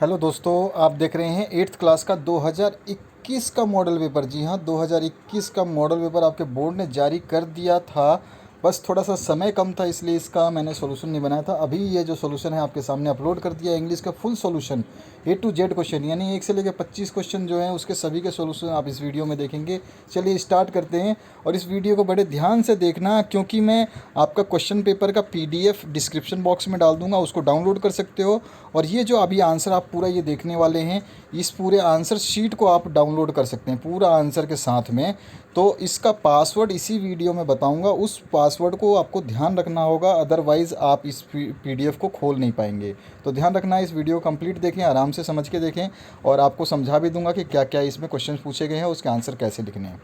Hello दोस्तों, आप देख रहे हैं एट्थ क्लास का 2021 का मॉडल पेपर। जी हाँ, 2021 का मॉडल पेपर आपके बोर्ड ने जारी कर दिया था। बस थोड़ा सा समय कम था, इसलिए इसका मैंने सॉल्यूशन नहीं बनाया था। अभी ये जो सॉल्यूशन है आपके सामने अपलोड कर दिया है। इंग्लिश का full solution A to Z question, यानी 1 से लेकर 25 क्वेश्चन जो हैं उसके सभी के सॉल्यूशन आप इस वीडियो में देखेंगे। चलिए स्टार्ट करते हैं। और इस वीडियो को बड़े ध्यान से देखना, क्योंकि मैं आपका क्वेश्चन पेपर का पीडीएफ डिस्क्रिप्शन बॉक्स में डाल दूंगा, उसको डाउनलोड कर सकते हो। और ये जो अभी आंसर आप पूरा ये देखने वाले हैं, इस पूरे आंसर शीट को आप डाउनलोड कर सकते हैं पूरा आंसर के साथ में। तो इसका पासवर्ड इसी वीडियो में बताऊंगा, उस पासवर्ड को आपको ध्यान रखना होगा, अदरवाइज़ आप इस पीडीएफ को खोल नहीं पाएंगे। तो ध्यान रखना, इस वीडियो कंप्लीट देखें, आराम से समझ के देखें, और आपको समझा भी दूंगा कि क्या क्या इसमें क्वेश्चन पूछे गए हैं, उसके आंसर कैसे लिखने हैं।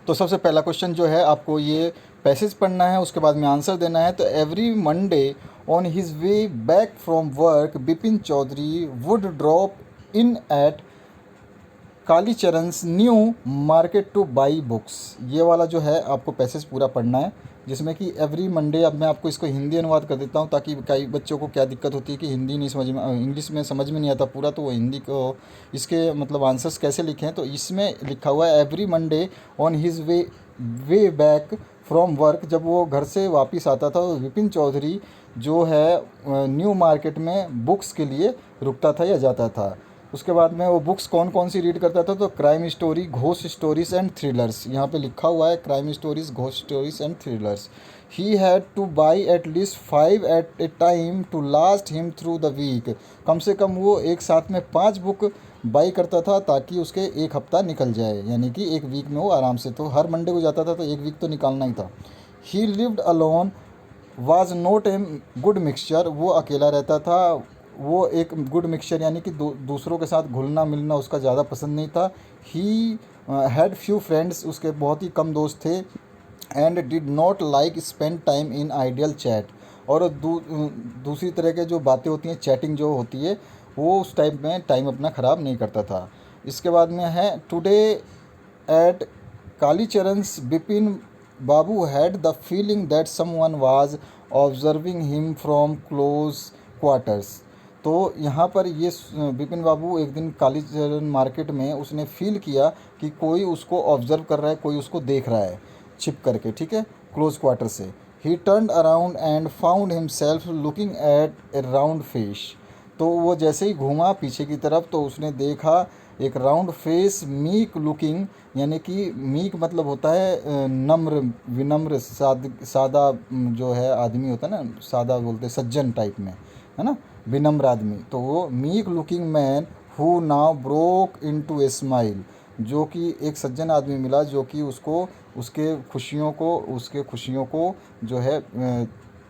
तो सबसे पहला क्वेश्चन जो है, आपको ये पैसेज पढ़ना है, उसके बाद में आंसर देना है। तो every Monday on his way back from work Bipin Chaudhary would drop in at Kalicharan's New Market to buy books. ये वाला जो है आपको पैसेज पूरा पढ़ना है, जिसमें कि एवरी मंडे, अब मैं आपको इसको हिंदी अनुवाद कर देता हूँ, ताकि कई बच्चों को क्या दिक्कत होती है कि हिंदी नहीं समझ में, इंग्लिश में समझ में नहीं आता पूरा, तो वो हिंदी को इसके मतलब आंसर्स कैसे लिखें। तो इसमें लिखा हुआ है every Monday on his way back from work, जब वो घर से वापस आता था तो विपिन चौधरी जो है न्यू मार्केट में बुक्स के लिए रुकता था या जाता था। उसके बाद में वो बुक्स कौन कौन सी रीड करता था, तो crime story, ghost stories and thrillers. यहाँ पे लिखा हुआ है crime stories, ghost stories and thrillers. He had to buy at least 5 at a time to last him through the week. कम से कम वो एक साथ में 5 बुक बाई करता था, ताकि उसके एक हफ्ता निकल जाए, यानी कि एक वीक में वो आराम से, तो हर मंडे को जाता था तो एक वीक तो निकालना ही था। He lived alone was not a good mixture. वो अकेला रहता था, वो एक गुड मिक्सचर यानी कि दूसरों के साथ घुलना मिलना उसका ज़्यादा पसंद नहीं था। ही हैड फ्यू फ्रेंड्स, उसके बहुत ही कम दोस्त थे। And did not like spend time in ideal chat. और दूसरी तरह के जो बातें होती हैं, चैटिंग जो होती है, वो उस टाइप में टाइम अपना ख़राब नहीं करता था। इसके बाद में है today at Kalicharan's Bipin Babu had the feeling that someone was observing him from close quarters. तो यहाँ पर ये बिपिन बाबू एक दिन कालीचरण मार्केट में उसने फील किया कि कोई उसको ऑब्जर्व कर रहा है, कोई उसको देख रहा है छिप करके, ठीक है, क्लोज क्वार्टर से। ही turned around and found himself looking at A round fish. तो वो जैसे ही घूमा पीछे की तरफ, तो उसने देखा एक राउंड फेस मीक लुकिंग, यानी कि मीक मतलब होता है नम्र, विनम्र, सादा जो है आदमी होता है ना, सादा बोलते सज्जन टाइप में, है ना, विनम्र आदमी। तो वो meek looking man who now broke into a smile, जो कि एक सज्जन आदमी मिला, जो कि उसको उसके खुशियों को जो है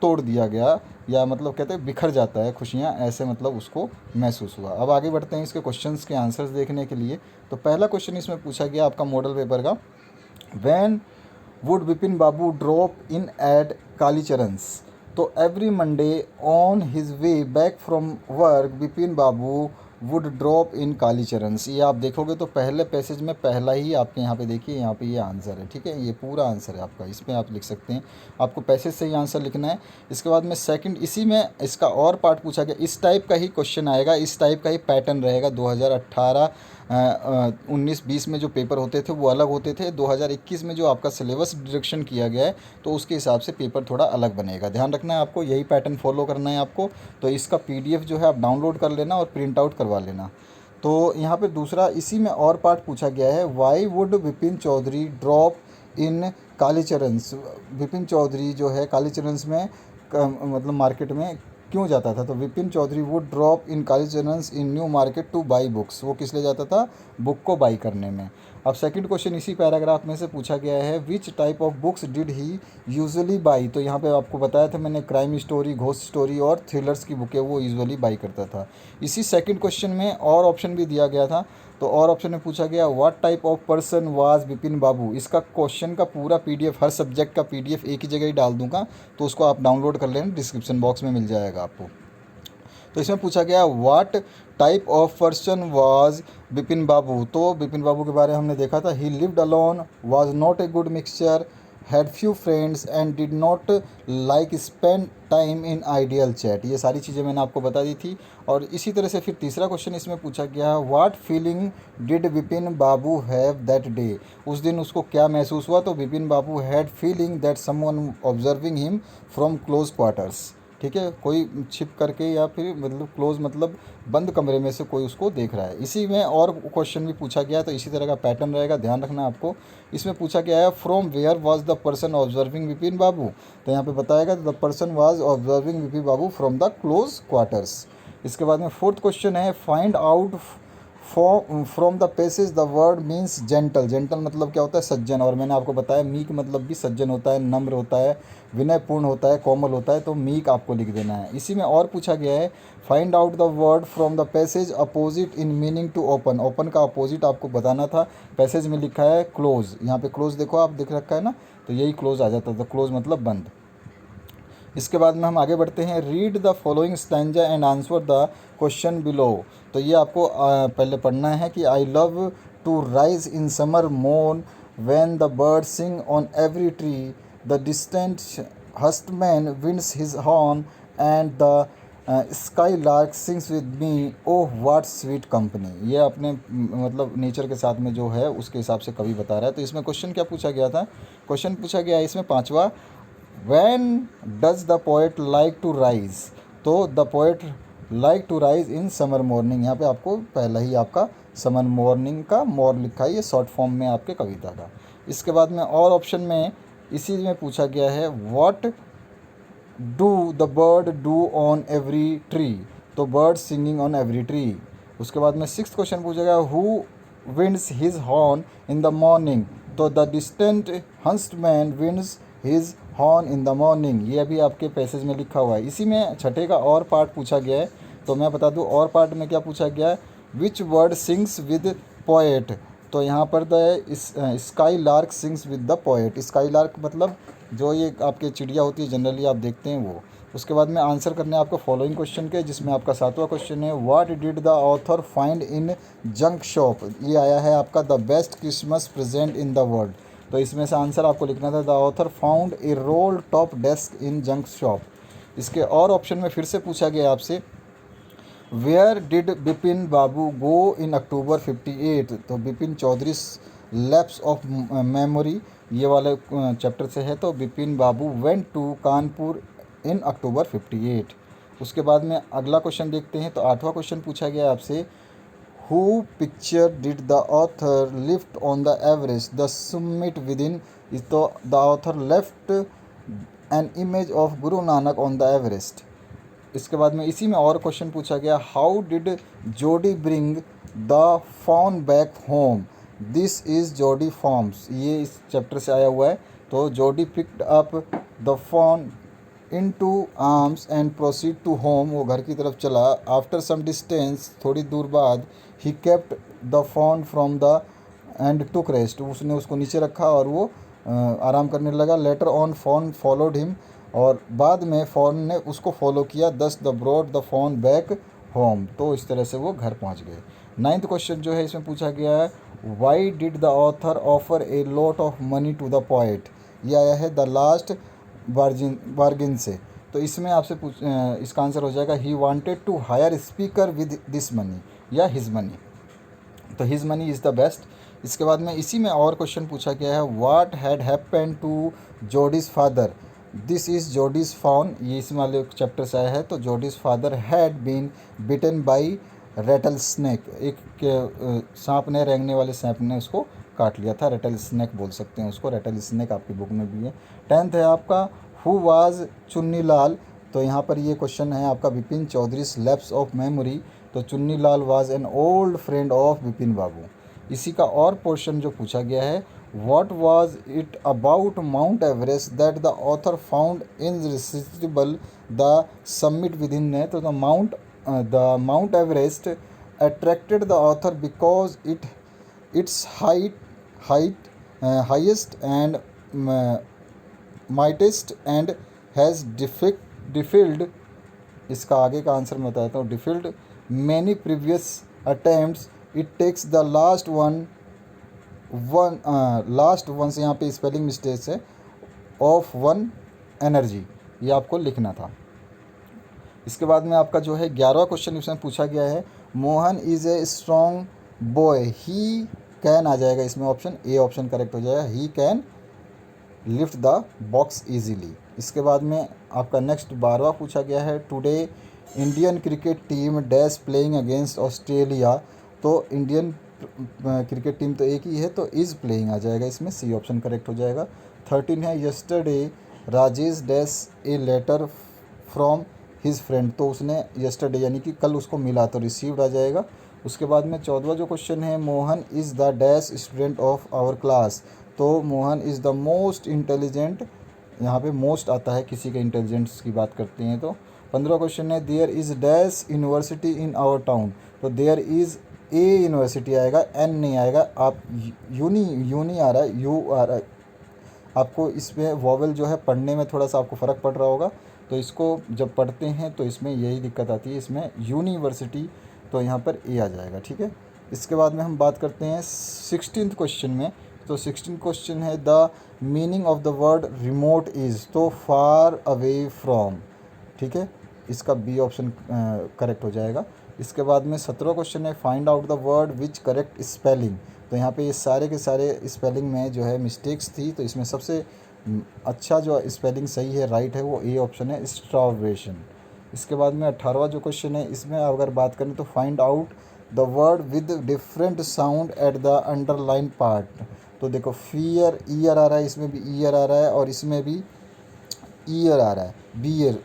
तोड़ दिया गया, या मतलब कहते हैं बिखर जाता है खुशियाँ, ऐसे मतलब उसको महसूस हुआ। अब आगे बढ़ते हैं इसके क्वेश्चंस के आंसर्स देखने के लिए। तो पहला क्वेश्चन इसमें पूछा गया आपका मॉडल पेपर का, when would Bipin Babu drop in at Kalicharan's. तो every Monday on his way back from work Bipin Babu would drop in Kalicharan's. ये आप देखोगे तो पहले पैसेज में पहला ही आपके यहाँ पे देखिए, यहाँ पे ये आंसर है, ठीक है, ये पूरा आंसर है आपका, इसमें आप लिख सकते हैं। आपको पैसेज से ही आंसर लिखना है। इसके बाद में सेकंड, इसी में इसका और पार्ट पूछा गया, इस टाइप का ही क्वेश्चन आएगा, इस टाइप का ही पैटर्न रहेगा। 2018 19-20 में जो पेपर होते थे वो अलग होते थे, 2021 में जो आपका सिलेबस डिरेक्शन किया गया है, तो उसके हिसाब से पेपर थोड़ा अलग बनेगा। ध्यान रखना है, आपको यही पैटर्न फॉलो करना है आपको। तो इसका पीडीएफ जो है आप डाउनलोड कर लेना और प्रिंट आउट करवा लेना। तो यहाँ पे दूसरा, इसी में और पार्ट पूछा गया है, why would Vipin Chaudhary drop in Kalicharan's. Vipin Chaudhary जो है कालीचरण's में मतलब मार्केट में क्यों जाता था। तो Vipin Chaudhary would drop in Kalicharan's in New Market to buy books. वो किस लिए जाता था, बुक को बाई करने में। अब सेकंड क्वेश्चन इसी पैराग्राफ में से पूछा गया है, which type of books did he usually by. तो यहाँ पे आपको बताया था मैंने, क्राइम स्टोरी, घोस्ट स्टोरी और थ्रिलर्स की बुकें वो यूजुअली बाई करता था। इसी सेकंड क्वेश्चन में और ऑप्शन भी दिया गया था। तो और ऑप्शन में पूछा गया, what type of person was Bipin Babu. इसका क्वेश्चन का पूरा पीडीएफ, हर सब्जेक्ट का पीडीएफ एक ही जगह ही डाल दूंगा, तो उसको आप डाउनलोड कर लेना, डिस्क्रिप्शन बॉक्स में मिल जाएगा आपको। तो इसमें पूछा गया, what type of person was Bipin Babu. तो बिपिन बाबू के बारे में हमने देखा था, he lived alone, was not a good mixture, had few friends and did not like spend time in ideal chat. ये सारी चीज़ें मैंने आपको बता दी थी। और इसी तरह से फिर तीसरा क्वेश्चन इसमें पूछा गया है, what feeling did Vipin Babu have that day. उस दिन उसको क्या महसूस हुआ, तो Vipin Babu had feeling that someone observing him from close quarters. ठीक है, कोई छिप करके या फिर मतलब क्लोज मतलब बंद कमरे में से कोई उसको देख रहा है। इसी में और क्वेश्चन भी पूछा गया है, तो इसी तरह का पैटर्न रहेगा, ध्यान रखना आपको। इसमें पूछा गया है, from where was the person observing Vipin Babu. तो यहाँ पे बताएगा the person was observing Vipin Babu from the close quarters. इसके बाद में फोर्थ क्वेश्चन है, find out from the passage the word means gentle. Gentle मतलब क्या होता है, सज्जन। और मैंने आपको बताया मीक मतलब भी सज्जन होता है, नम्र होता है, विनयपूर्ण होता है, कोमल होता है, तो मीक आपको लिख देना है। इसी में और पूछा गया है, find out the word from the passage opposite in meaning to open. Open का अपोजिट आपको बताना था। पैसेज में लिखा है क्लोज, यहाँ पे क्लोज देखो आप दिख रखा है ना, तो यही क्लोज आ जाता था, क्लोज मतलब बंद। इसके बाद में हम आगे बढ़ते हैं, read the following stanza and answer the question below. तो ये आपको पहले पढ़ना है कि I love to rise in summer morn when the bird sing on every tree, the distant huntsman winds his horn and the skylark sings with me, oh what sweet company. ये अपने मतलब nature के साथ में जो है उसके हिसाब से कवि बता रहा है। तो इसमें क्वेश्चन क्या पूछा गया था, क्वेश्चन पूछा गया है इसमें पांचवा, When does the poet like to rise? तो the poet like to rise in summer morning. यहाँ पे आपको पहला ही आपका समर मॉर्निंग का मोर लिखा है, ये शॉर्ट फॉर्म में आपके कविता का। इसके बाद में और ऑप्शन में इसी में पूछा गया है, what do the bird do on every tree. तो bird singing on every tree. उसके बाद में सिक्स्थ क्वेश्चन पूछा गया, who winds his horn in the morning. तो the distant huntsman winds his horn in the morning. ये अभी आपके पैसेज में लिखा हुआ है। इसी में छठे का और पार्ट पूछा गया है, तो मैं बता दूं और पार्ट में क्या पूछा गया है, which word sings with poet. तो यहाँ पर the skylark sings with the poet. Sky lark मतलब जो ये आपके चिड़िया होती है जनरली आप देखते हैं वो। उसके बाद में आंसर करने आपको फॉलोइंग क्वेश्चन के, जिसमें आपका सातवां क्वेश्चन है, what did the author find in junk shop. ये आया है आपका the best Christmas present in the world. तो इसमें से आंसर आपको लिखना था, the author found a roll top desk in junk shop. इसके और ऑप्शन में फिर से पूछा गया आपसे, where did Bipin Babu go in October 58। तो Bipin Chaudhary lapse of memory ये वाले चैप्टर से है। तो बिपिन बाबू went to Kanpur in October 58। उसके बाद में अगला क्वेश्चन देखते हैं। तो आठवां क्वेश्चन पूछा गया आपसे, Who picture did the author lift on the Everest, the summit within? is तो the author left an image of Guru Nanak on the Everest। इसके बाद में इसी में और क्वेश्चन पूछा गया, how did Jody bring the fawn back home. This is Jody forms. ये इस चैप्टर से आया हुआ है। तो Jody picked up the fawn into arms and proceed to home। वो घर की तरफ चला। आफ्टर सम डिस्टेंस, थोड़ी दूर बाद, he kept the phone from the end took rest. उसने उसको नीचे रखा और वो आराम करने लगा। Later on fawn followed him, और बाद में फ़ोन ने उसको फॉलो किया। Thus the brought the fawn back home. तो इस तरह से वो घर पहुंच गए। नाइन्थ क्वेश्चन जो है इसमें पूछा गया है, why did the author offer a lot of money to the poet. ये आया है द लास्ट बार्गिन से। तो इसमें आपसे इसका आंसर हो जाएगा, he wanted to hire speaker with this money या हिज मनी। तो his money is the best. इसके बाद में इसी में और क्वेश्चन पूछा गया है, what had happened to Jody's father. This is Jody's fawn. ये इस वाले चैप्टर से आया है। तो Jody's father had been bitten by rattlesnake. एक सांप ने, रेंगने वाले सांप ने उसको काट लिया था। रेटल स्नैक बोल सकते हैं उसको, रेटल स्नैक आपकी बुक में भी है। टेंथ है आपका, हु वाज चुन्नी लाल। तो यहाँ पर ये क्वेश्चन है आपका, Bipin Chaudhary lapse of memory. तो Chunni Lal was an old friend of Bipin Babu. इसी का और पोर्शन जो पूछा गया है, what was it about Mount Everest that the author found irresistible the summit within. है तो the Mount Everest attracted the author because its highest and mightiest and has defeated। इसका आगे का आंसर मैं बताता हूँ, defeated many previous attempts। it takes the last one से यहाँ पे स्पेलिंग मिस्टेक्स है। ऑफ वन एनर्जी, ये आपको लिखना था। इसके बाद में आपका जो है 11वां क्वेश्चन इसमें पूछा गया है, Mohan is a strong boy, he can आ जाएगा इसमें, ऑप्शन ए ऑप्शन करेक्ट हो जाएगा, he can lift the box easily. इसके बाद में आपका नेक्स्ट 12वां पूछा गया है, today Indian cricket team dash playing against Australia, तो इंडियन क्रिकेट टीम तो एक ही है, तो इज़ प्लेइंग आ जाएगा इसमें, सी ऑप्शन करेक्ट हो जाएगा। 13 है, yesterday Rajesh dash a letter from his friend, तो उसने यस्टरडे यानी कि कल उसको मिला, तो रिसीव्ड आ जाएगा। उसके बाद में 14वां जो क्वेश्चन है, Mohan is the dash student of our class, तो Mohan is the most intelligent, यहाँ पे मोस्ट आता है, किसी के इंटेलिजेंस की बात करते हैं तो। 15वां क्वेश्चन है, there is dash university in our town, तो देयर इज़ ए यूनिवर्सिटी आएगा, एन नहीं आएगा, आप यूनी आ रहा है, यू आ रहा है, आपको इसमें वॉवल जो है पढ़ने में थोड़ा सा आपको फ़र्क पड़ रहा होगा, तो इसको जब पढ़ते हैं तो इसमें यही दिक्कत आती है, इसमें यूनिवर्सिटी, तो यहाँ पर ए आ जाएगा, ठीक है। इसके बाद में हम बात करते हैं 16th क्वेश्चन में, तो 16th क्वेश्चन है, the meaning of the word remote is, तो फार अवे फ्रॉम, ठीक है, इसका बी ऑप्शन करेक्ट हो जाएगा। इसके बाद में 17वां क्वेश्चन है, find out the word which correct spelling, तो यहाँ पे ये सारे के सारे स्पेलिंग में जो है मिस्टेक्स थी, तो इसमें सबसे अच्छा जो स्पेलिंग सही है, राइट है, वो ए ऑप्शन है, स्टार्वेशन। इसके बाद में 18वां जो क्वेश्चन है, इसमें अगर बात करें तो find out the word with different sound at the underline part, तो देखो फियर ईयर आ रहा है, इसमें भी ईयर आ रहा है, और इसमें भी ईयर आ रहा है, बियर,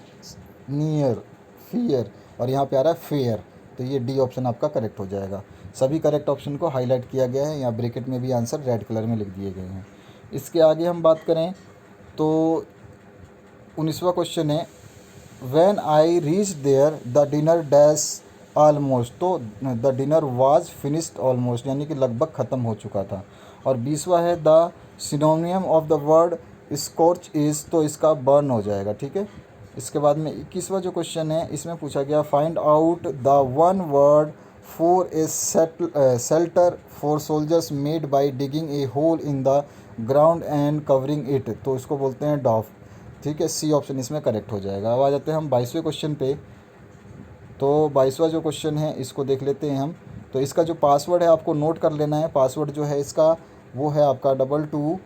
नियर, फियर, और यहाँ पे आ रहा है फेयर, तो ये डी ऑप्शन आपका करेक्ट हो जाएगा। सभी करेक्ट ऑप्शन को हाईलाइट किया गया है, यहाँ ब्रैकेट में भी आंसर रेड कलर में लिख दिए गए हैं। इसके आगे हम बात करें तो 19वां क्वेश्चन है, when I reach there the dinner dash almost, तो the dinner was finished almost, यानी कि लगभग ख़त्म हो चुका था। और 20वां है, the सिनोनियम of the word scorch is, तो इसका बर्न हो जाएगा, ठीक है। इसके बाद में 21वां जो क्वेश्चन है, इसमें पूछा गया, find out the one word for a shelter for soldiers made by digging a hole in the ground and covering it, तो इसको बोलते हैं डॉफ, ठीक है, सी ऑप्शन इसमें करेक्ट हो जाएगा। अब आ जाते हैं हम 22वें क्वेश्चन पे, तो 22वां जो क्वेश्चन है इसको देख लेते हैं हम। तो इसका जो पासवर्ड है आपको नोट कर लेना है, पासवर्ड जो है इसका वो है आपका 22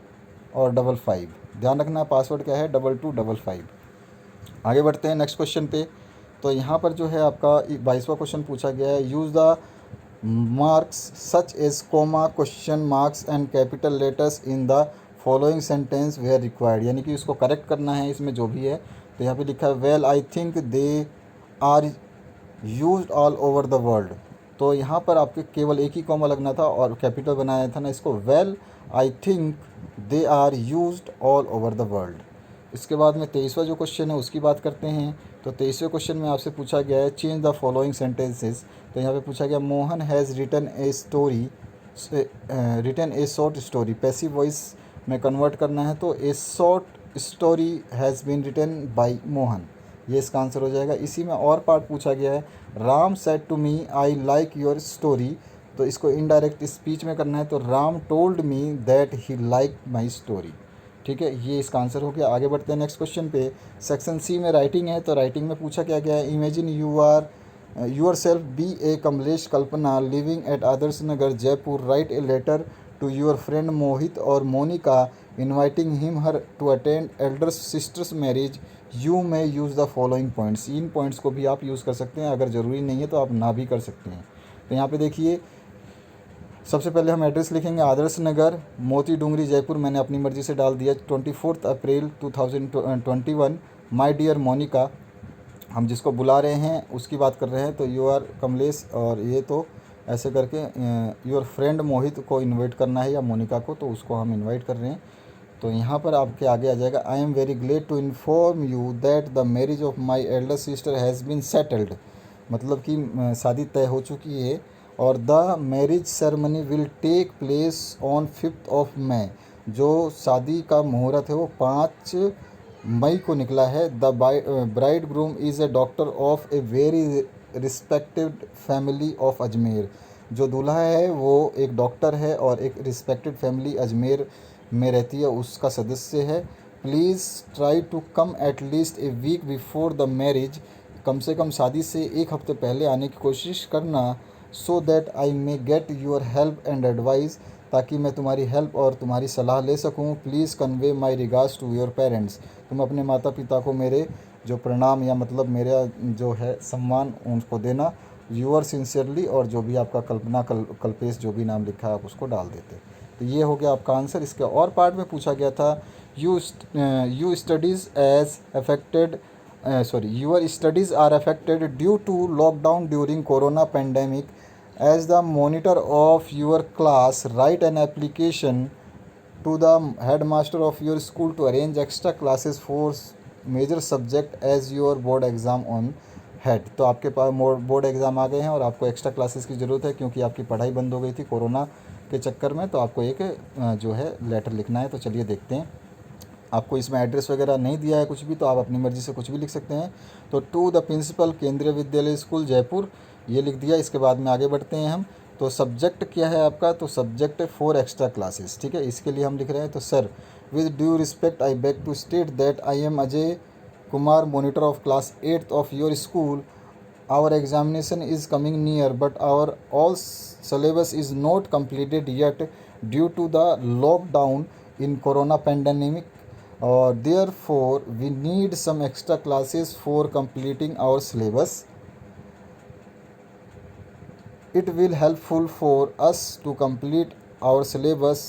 और 55, ध्यान रखना पासवर्ड क्या है, 2255। आगे बढ़ते हैं नेक्स्ट क्वेश्चन पे, तो यहाँ पर जो है आपका 22वां क्वेश्चन पूछा गया है, use the marks such as comma, question marks and capital letters in the following sentence where required, यानी कि इसको करेक्ट करना है इसमें जो भी है। तो यहाँ पे लिखा है, well I think they are used all over the world, तो यहाँ पर आपके केवल एक ही कॉमा लगना था और कैपिटल बनाया था ना इसको, well I think they are used all over the world. इसके बाद में 23वां जो क्वेश्चन है उसकी बात करते हैं, तो 23वें क्वेश्चन में आपसे पूछा गया है, चेंज द फॉलोइंग सेंटेंसेस, तो यहाँ पे पूछा गया, Mohan has written a short story, passive voice में कन्वर्ट करना है, तो a short story has been written by Mohan, ये इसका आंसर हो जाएगा। इसी में और पार्ट पूछा गया है, Ram said to me I like your story, तो इसको इनडायरेक्ट स्पीच में करना है, तो Ram told me that he like my story, ठीक है, ये इसका आंसर हो गया। आगे बढ़ते हैं नेक्स्ट क्वेश्चन पे, सेक्शन सी में राइटिंग है, तो राइटिंग में पूछा क्या गया है, imagine yourself be a Kamlesh Kalpana living at Adarsh Nagar Jaipur, write a letter to your friend Mohit और Monika inviting him her to attend elder sister's marriage, you may use the following points, इन पॉइंट्स को भी आप यूज़ कर सकते हैं, अगर ज़रूरी नहीं है तो आप ना भी कर सकते हैं। तो यहाँ पे देखिए, सबसे पहले हम एड्रेस लिखेंगे, आदर्श नगर मोती डूंगरी जयपुर, मैंने अपनी मर्ज़ी से डाल दिया, 24 अप्रैल 2021, माय डियर मोनिका, हम जिसको बुला रहे हैं उसकी बात कर रहे हैं, तो यू आर कमलेश, और ये तो ऐसे करके योर फ्रेंड मोहित को इनवाइट करना है या मोनिका को, तो उसको हम इनवाइट कर रहे हैं। तो यहाँ पर आपके आगे आ जाएगा, I am very glad to inform you that the marriage of my elder sister has been settled, मतलब कि शादी तय हो चुकी है, और the marriage ceremony will take place on 5 May, जो शादी का मुहूर्त है वो 5 मई को निकला है। The bride groom is a doctor of a very respected family of Ajmer, जो दूल्हा है वो एक डॉक्टर है और एक रिस्पेक्टेड फैमिली अजमेर में रहती है उसका सदस्य है। Please try to come at least a week before the marriage, कम से कम शादी से एक हफ्ते पहले आने की कोशिश करना, so that I may get your help and advice, ताकि मैं तुम्हारी हेल्प और तुम्हारी सलाह ले सकूं। Please convey my regards to your parents, तुम अपने माता पिता को मेरे जो प्रणाम या मतलब मेरा जो है सम्मान उनको देना। यूअर सिंसियरली, और जो भी आपका कल्पना कल्पेश जो भी नाम लिखा है आप उसको डाल देते। तो ये हो गया आपका आंसर। इसके और पार्ट में पूछा गया था you studies as affected your studies are affected due to lockdown during corona pandemic. As the monitor of your class, write an application to the headmaster of your school to arrange extra classes for major subject as your board exam on head. तो आपके पास board exam आ गए हैं और आपको extra classes की ज़रूरत है क्योंकि आपकी पढ़ाई बंद हो गई थी कोरोना के चक्कर में। तो आपको एक जो है लेटर लिखना है। तो चलिए देखते हैं। आपको इसमें एड्रेस वगैरह नहीं दिया है कुछ भी, तो आप अपनी मर्ज़ी से कुछ भी लिख सकते हैं। तो टू द प्रिंसिपल केंद्रीय विद्यालय स्कूल जयपुर, ये लिख दिया। इसके बाद में आगे बढ़ते हैं हम। तो सब्जेक्ट क्या है आपका, तो सब्जेक्ट 4 एक्स्ट्रा क्लासेस, ठीक है। इसके लिए हम लिख रहे हैं, तो sir with due respect I beg to state that I am Ajay Kumar, monitor of class 8th of your school. Our examination is coming near but our all syllabus is not completed yet due to the lockdown in corona pandemic. Therefore, we need some extra classes for completing our syllabus. It will helpful for us to complete our syllabus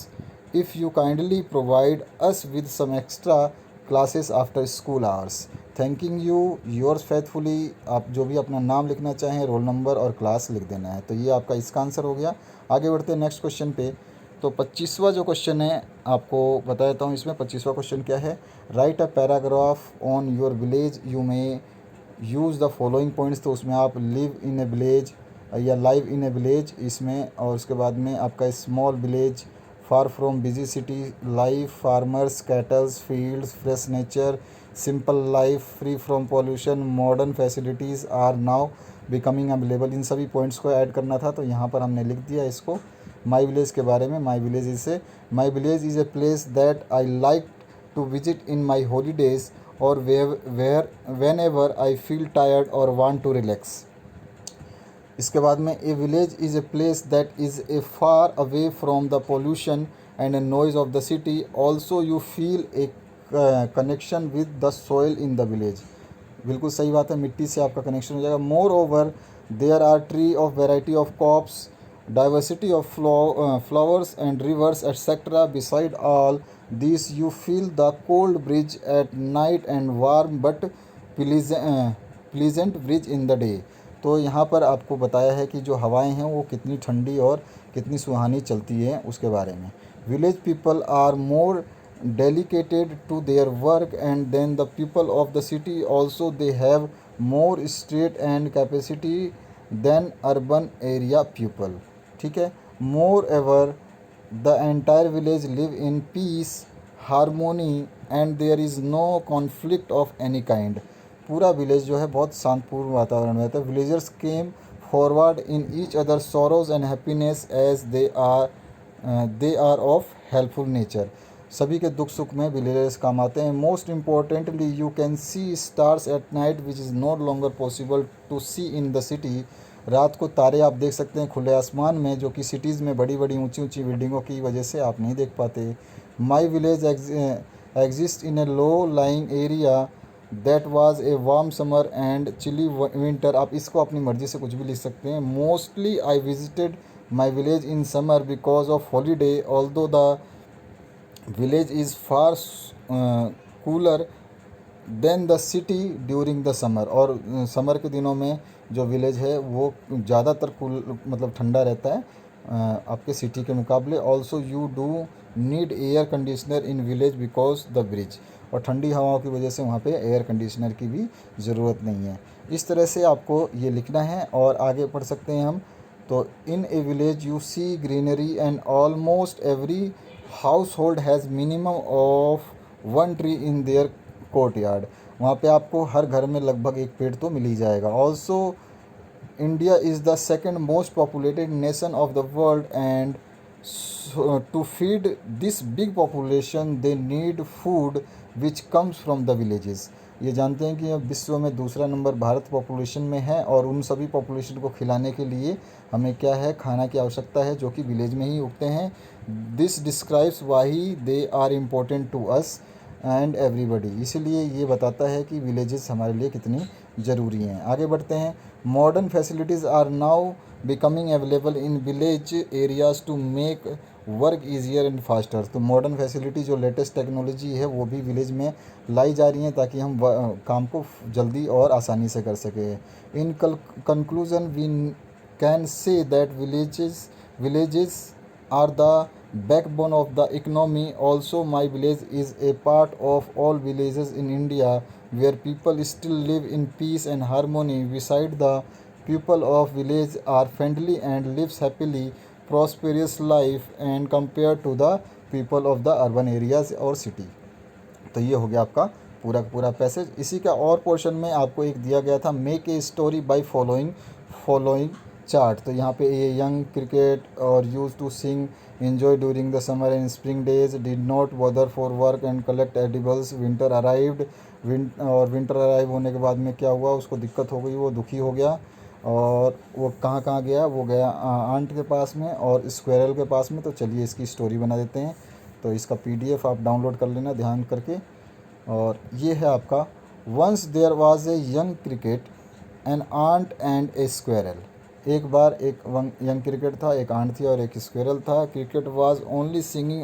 if you kindly provide us with some extra classes after school hours. Thanking you, yours faithfully. आप जो भी अपना नाम लिखना चाहें, roll number और class लिख देना है। तो ये आपका इसका आंसर हो गया। आगे बढ़ते हैं नेक्स्ट क्वेश्चन पे। तो 25वां जो क्वेश्चन है आपको बता देता हूँ। इसमें 25वां क्वेश्चन क्या है, write a paragraph on your village, you may use the following points. तो उसमें आप लिव इन ए विलेज या लाइव इन ए विलेज इसमें, और उसके बाद में आपका small village, far from busy city, life, farmers, cattles, fields, fresh nature, simple life, free from pollution, modern facilities are now becoming available. इन सभी points को ऐड करना था। तो यहाँ पर हमने लिख दिया इसको माई विलेज के बारे में। My village is a place that I like to visit in my holidays और whenever I feel tired और वांट टू रिलैक्स। इसके बाद में a village is a place that is a far away from the pollution and a noise of the city. Also you feel a connection with the soil in the village. बिल्कुल सही बात है, मिट्टी से आपका कनेक्शन हो जाएगा। Moreover there are tree of variety of crops, diversity of flowers and rivers etcetera. Beside all this you feel the cold breeze at night and warm but pleasant breeze in the day. तो यहाँ पर आपको बताया है कि जो हवाएं हैं वो कितनी ठंडी और कितनी सुहानी चलती हैं उसके बारे में। Village people are more dedicated to their work and then the people of the city also they have more strength and capacity than urban area people, ठीक है। moreover the entire village live in peace, harmony and there is no conflict of any kind। पूरा village जो है बहुत शांतिपूर्ण वातावरण में रहता है। Villagers came forward in each other sorrows and happiness as they are of helpful nature. सभी के दुख सुख में विलेजर्स काम आते हैं। Most importantly you can see stars at night which is not longer possible to see in the city. रात को तारे आप देख सकते हैं खुले आसमान में, जो कि सिटीज़ में बड़ी बड़ी ऊंची ऊंची बिल्डिंगों की वजह से आप नहीं देख पाते। My village exist in a low lying area that was a warm summer and chilly winter. आप इसको अपनी मर्ज़ी से कुछ भी लिख सकते हैं। Mostly I visited my village in summer because of holiday, although the village is far cooler than the city during the summer. और समर के दिनों में जो विलेज है वो ज़्यादातर कूल मतलब ठंडा रहता है आपके सिटी के मुकाबले। Also you do need air conditioner in village because the bridge. और ठंडी हवाओं की वजह से वहाँ पे एयर कंडीशनर की भी ज़रूरत नहीं है। इस तरह से आपको ये लिखना है और आगे पढ़ सकते हैं हम। तो in a village you see greenery and almost every household has minimum of 1 tree in their courtyard. वहाँ पे आपको हर घर में लगभग एक पेड़ तो मिल ही जाएगा। Also India is the second most populated nation of the world and to feed this big population they need food which comes from the villages. ये जानते हैं कि अब विश्व में दूसरा नंबर भारत पॉपुलेशन में है और उन सभी पॉपुलेशन को खिलाने के लिए हमें क्या है, खाना की आवश्यकता है, जो कि विलेज में ही उगते हैं। This describes why they are important to us and everybody. इसीलिए ये बताता है कि विलेजेस हमारे लिए कितनी ज़रूरी हैं। आगे बढ़ते हैं। Modern facilities are now becoming available in village areas to make work easier and faster. तो मॉडर्न फैसिलिटी जो लेटेस्ट टेक्नोलॉजी है वो भी विलेज में लाई जा रही हैं ताकि हम काम को जल्दी और आसानी से कर सकें। In conclusion we can say that villages are the backbone of the economy. Also, my village is a part of all villages in India where people still live in peace and harmony. Beside, the people of village are friendly and lives happily prosperous life and compared to the people of the urban areas or city। तो ये हो गया आपका पूरा का पूरा passage. इसी का और पोर्शन में आपको एक दिया गया था, make a story by following chart. तो यहाँ पे ये यंग क्रिकेट और use to sing enjoy during the summer and spring days, did not bother for work and collect edibles, winter arrived. Winter arrive होने के बाद में क्या हुआ, उसको दिक्कत हो गई, वो दुखी हो गया और वो कहाँ कहाँ गया, वो गया आंट के पास में और स्क्वेरल के पास में। तो चलिए इसकी स्टोरी बना देते हैं। तो इसका PDF आप डाउनलोड कर लेना ध्यान करके। और ये है आपका, once there was a young cricket an ant and a squirrel. एक बार एक यंग क्रिकेट था, एक आंट थी और एक स्क्वेरल था। Cricket was only singing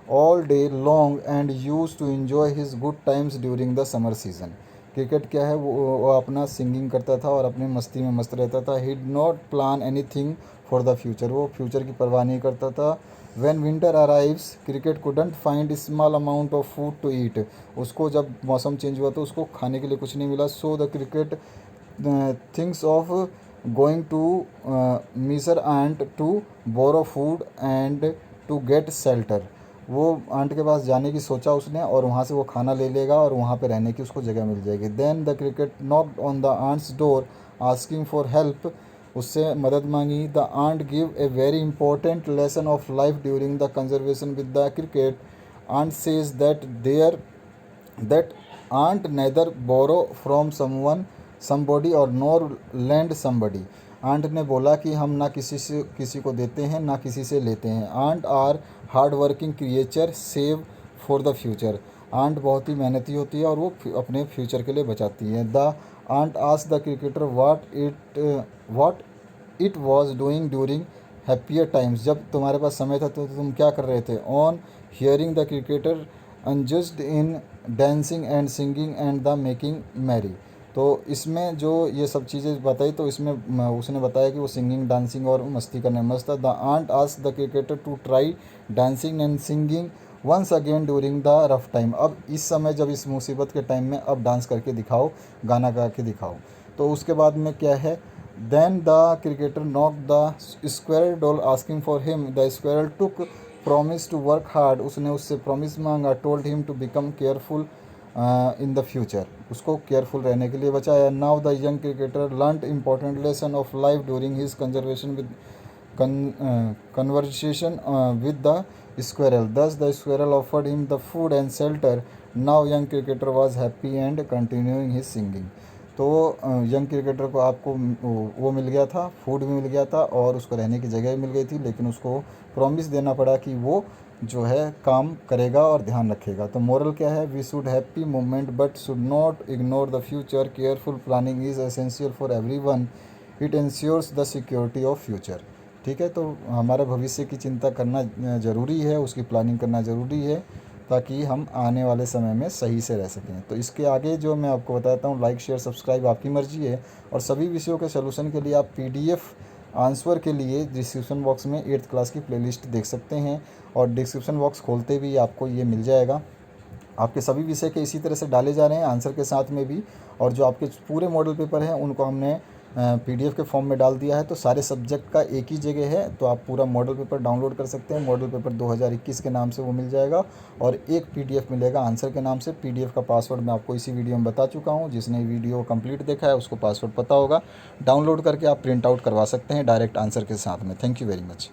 all day long and use to enjoy his good times during the summer season. Cricket क्या है, वो अपना सिंगिंग करता था और अपनी मस्ती में मस्त रहता था। He did not plan anything for the future, वो फ्यूचर की परवाह नहीं करता था। When winter arrives, cricket couldn't find small amount of food to eat। उसको जब मौसम चेंज हुआ तो उसको खाने के लिए कुछ नहीं मिला। So the cricket thinks of going to Miser Ant to borrow food and to get shelter। वो आंट के पास जाने की सोचा उसने और वहाँ से वो खाना ले लेगा और वहाँ पे रहने की उसको जगह मिल जाएगी। Then the cricket knocked on the aunt's door asking for help। उससे मदद मांगी। The ant give a very important lesson of life during the conservation with the cricket. Ant says that ant neither borrow from somebody और nor lend somebody. Ant ने बोला कि हम ना किसी को देते हैं ना किसी से लेते हैं। Ant are hard working creature save for the future. Ant बहुत ही मेहनती होती है और वो अपने फ्यूचर के लिए बचाती है। The ant asked the cricketer what it was doing during happier times. जब तुम्हारे पास समय था तो तुम क्या कर रहे थे। On hearing the cricketer unjust in dancing and singing and the making merry. तो इसमें जो ये सब चीज़ें बताई तो इसमें उसने बताया कि वो सिंगिंग डांसिंग और मस्ती करने में मस्त था। The ant asked the cricketer to try dancing and singing once again during the rough time. अब इस समय जब इस मुसीबत के टाइम में अब डांस करके दिखाओ, गाना गा के दिखाओ। तो उसके बाद में क्या है, then the cricketer knock the squirrel door asking for him. The squirrel took promise to work hard. उसने उससे प्रॉमिस मांगा। Told him to become careful in the future. उसको केयरफुल रहने के लिए बचाया। Now the young cricketer learned important lesson of life during his conservation with conversation with the squirrel. Thus the squirrel offered him the food and shelter. Now young cricketer was happy and continuing his singing। तो young cricketer को आपको वो मिल गया था, food भी मिल गया था और उसको रहने की जगह भी मिल गई थी, लेकिन उसको प्रॉमिस देना पड़ा कि वो जो है काम करेगा और ध्यान रखेगा। तो मोरल क्या है, we should happy moment but should not ignore the future. Careful planning is essential for everyone. It ensures the security of future. ठीक है, तो हमारे भविष्य की चिंता करना ज़रूरी है, उसकी प्लानिंग करना ज़रूरी है ताकि हम आने वाले समय में सही से रह सकें। तो इसके आगे जो मैं आपको बताता हूँ, लाइक शेयर सब्सक्राइब आपकी मर्जी है। और सभी विषयों के सलूशन के लिए आप PDF आंसर के लिए डिस्क्रिप्शन बॉक्स में 8th क्लास की प्लेलिस्ट देख सकते हैं और डिस्क्रिप्शन बॉक्स खोलते भी आपको ये मिल जाएगा। आपके सभी विषय के इसी तरह से डाले जा रहे हैं आंसर के साथ में भी, और जो आपके पूरे मॉडल पेपर हैं उनको हमने PDF के फॉर्म में डाल दिया है। तो सारे सब्जेक्ट का एक ही जगह है, तो आप पूरा मॉडल पेपर डाउनलोड कर सकते हैं। मॉडल पेपर 2021 के नाम से वो मिल जाएगा और एक PDF मिलेगा आंसर के नाम से। PDF का पासवर्ड मैं आपको इसी वीडियो में बता चुका हूँ। जिसने वीडियो कंप्लीट देखा है उसको पासवर्ड पता होगा। डाउनलोड करके आप प्रिंट आउट करवा सकते हैं डायरेक्ट आंसर के साथ में। Thank you very much.